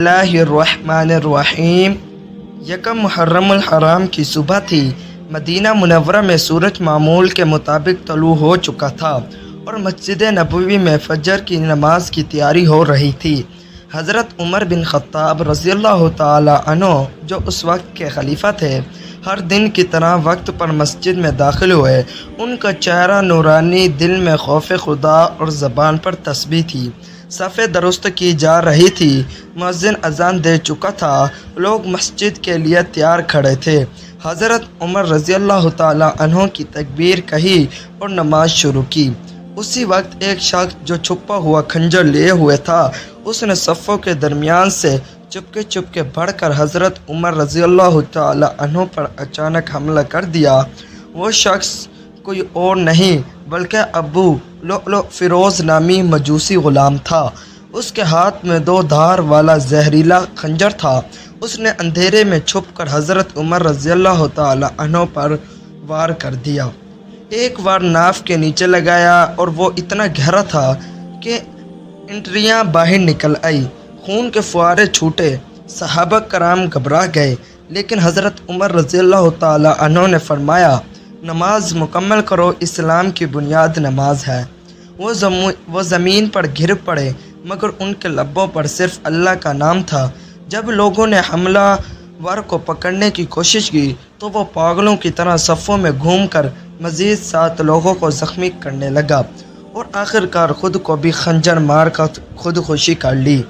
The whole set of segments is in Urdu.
اللہ الرحمن الرحیم۔ یکم محرم الحرام کی صبح تھی۔ مدینہ منورہ میں سورج معمول کے مطابق طلوع ہو چکا تھا اور مسجد نبوی میں فجر کی نماز کی تیاری ہو رہی تھی۔ حضرت عمر بن خطاب رضی اللہ تعالی عنہ جو اس وقت کے خلیفہ تھے، ہر دن کی طرح وقت پر مسجد میں داخل ہوئے۔ ان کا چہرہ نورانی، دل میں خوف خدا اور زبان پر تسبیح تھی۔ صفیں درست کی جا رہی تھی۔ مؤذن اذان دے چکا تھا۔ لوگ مسجد کے لیے تیار کھڑے تھے۔ حضرت عمر رضی اللہ تعالی عنہ کی تکبیر کہی اور نماز شروع کی۔ اسی وقت ایک شخص جو چھپا ہوا خنجر لیے ہوئے تھا، اس نے صفوں کے درمیان سے چپکے بڑھ کر حضرت عمر رضی اللہ تعالی عنہ پر اچانک حملہ کر دیا۔ وہ شخص کوئی اور نہیں بلکہ ابو لؤلؤ فیروز نامی مجوسی غلام تھا۔ اس کے ہاتھ میں 2 دھار والا زہریلا خنجر تھا۔ اس نے اندھیرے میں چھپ کر حضرت عمر رضی اللہ تعالی عنہ پر وار کر دیا۔ ایک وار ناف کے نیچے لگایا اور وہ اتنا گہرا تھا کہ انٹریاں باہر نکل آئی، خون کے فوارے چھوٹے۔ صحابہ کرام گھبرا گئے، لیکن حضرت عمر رضی اللہ تعالی عنہ نے فرمایا، نماز مکمل کرو، اسلام کی بنیاد نماز ہے۔ وہ زمین پر گر پڑے، مگر ان کے لبوں پر صرف اللہ کا نام تھا۔ جب لوگوں نے حملہ ور کو پکڑنے کی کوشش کی تو وہ پاگلوں کی طرح صفوں میں گھوم کر مزید 7 لوگوں کو زخمی کرنے لگا اور آخرکار خود کو بھی خنجر مار کر خودکشی کر لی۔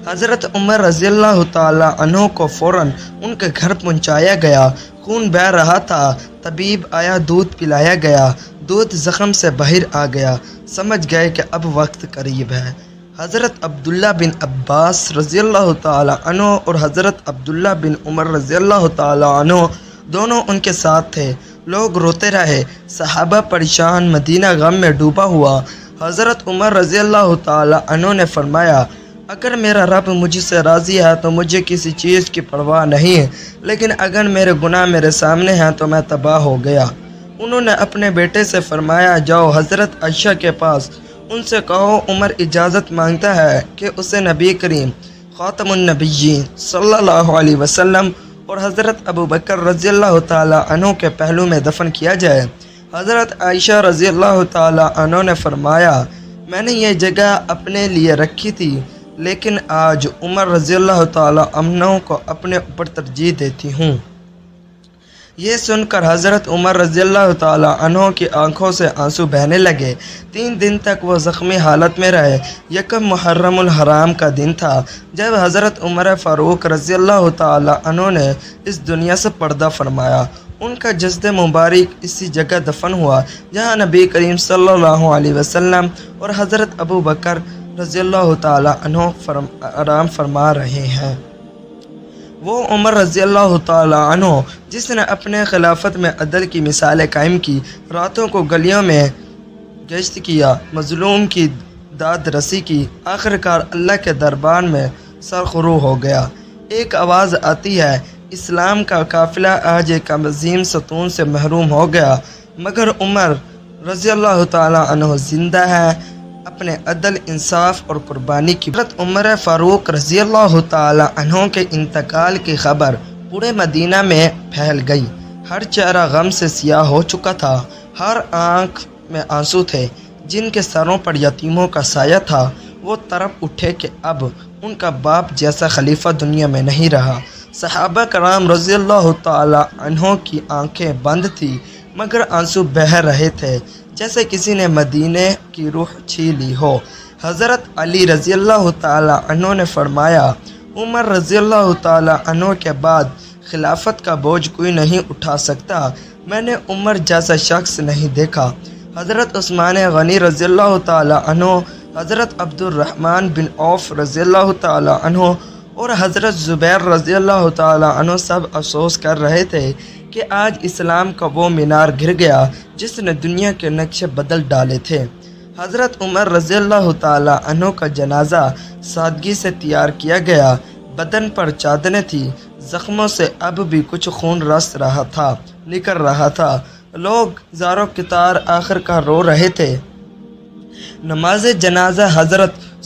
حضرت عمر رضی اللہ تعالی عنہ کو فوراً ان کے گھر پہنچایا گیا۔ خون بہہ رہا تھا۔ طبیب آیا، دودھ پلایا گیا۔ دودھ زخم سے باہر آ گیا۔ سمجھ گئے کہ اب وقت قریب ہے۔ حضرت عبداللہ بن عباس رضی اللہ تعالی عنہ اور حضرت عبداللہ بن عمر رضی اللہ تعالی عنہ دونوں ان کے ساتھ تھے۔ لوگ روتے رہے، صحابہ پریشان، مدینہ غم میں ڈوبا ہوا۔ حضرت عمر رضی اللہ تعالی عنہ نے فرمایا، اگر میرا رب مجھ سے راضی ہے تو مجھے کسی چیز کی پرواہ نہیں ہے، لیکن اگر میرے گناہ میرے سامنے ہیں تو میں تباہ ہو گیا۔ انہوں نے اپنے بیٹے سے فرمایا، جاؤ حضرت عائشہ کے پاس، ان سے کہو عمر اجازت مانگتا ہے کہ اسے نبی کریم خاتم النبیین صلی اللہ علیہ وسلم اور حضرت ابوبکر رضی اللہ تعالی عنہ کے پہلو میں دفن کیا جائے۔ حضرت عائشہ رضی اللہ تعالی عنہ نے فرمایا، میں نے یہ جگہ اپنے لیے رکھی تھی، لیکن آج عمر رضی اللہ تعالی عنہ کو اپنے اوپر ترجیح دیتی ہوں۔ یہ سن کر حضرت عمر رضی اللہ تعالی عنہ کی آنکھوں سے آنسو بہنے لگے۔ 3 دن تک وہ زخمی حالت میں رہے۔ یکم محرم الحرام کا دن تھا جب حضرت عمر فاروق رضی اللہ تعالی عنہ نے اس دنیا سے پردہ فرمایا۔ ان کا جسد مبارک اسی جگہ دفن ہوا جہاں نبی کریم صلی اللہ علیہ وسلم اور حضرت ابوبکر رضی اللہ تعالی عنہ آرام فرما رہے ہیں۔ وہ عمر رضی اللہ تعالی عنہ جس نے اپنے خلافت میں عدل کی مثالیں قائم کی، راتوں کو گلیوں میں گشت کیا، مظلوم کی داد رسی کی، آخرکار اللہ کے دربار میں سرخرو ہو گیا۔ ایک آواز آتی ہے، اسلام کا قافلہ آج ایک عظیم ستون سے محروم ہو گیا، مگر عمر رضی اللہ تعالی عنہ زندہ ہے۔ اپنے عدل، انصاف اور قربانی کی حضرت عمر فاروق رضی اللہ تعالی عنہ کے انتقال کی خبر پورے مدینہ میں پھیل گئی۔ ہر چہرہ غم سے سیاہ ہو چکا تھا، ہر آنکھ میں آنسو تھے۔ جن کے سروں پر یتیموں کا سایہ تھا، وہ تڑپ اٹھے کہ اب ان کا باپ جیسا خلیفہ دنیا میں نہیں رہا۔ صحابہ کرام رضی اللہ تعالی عنہ کی آنکھیں بند تھیں، مگر آنسو بہہ رہے تھے جیسے کسی نے مدینے کی روح چھین لی ہو۔ حضرت علی رضی اللہ تعالی عنہ نے فرمایا، عمر رضی اللہ تعالی عنہ کے بعد خلافت کا بوجھ کوئی نہیں اٹھا سکتا۔ میں نے عمر جیسا شخص نہیں دیکھا۔ حضرت عثمان غنی رضی اللہ تعالی عنہ، حضرت عبد الرحمن بن عوف رضی اللہ تعالی عنہ اور حضرت زبیر رضی اللہ تعالی عنہ سب افسوس کر رہے تھے کہ آج اسلام کا وہ مینار گر گیا جس نے دنیا کے نقشے بدل ڈالے تھے۔ حضرت عمر رضی اللہ تعالی عنہ کا جنازہ سادگی سے تیار کیا گیا۔ بدن پر چادریں تھیں، زخموں سے اب بھی کچھ خون رس رہا تھا، نکل رہا تھا۔ لوگ زارو قطار آخر کار رو رہے تھے۔ نماز جنازہ حضرت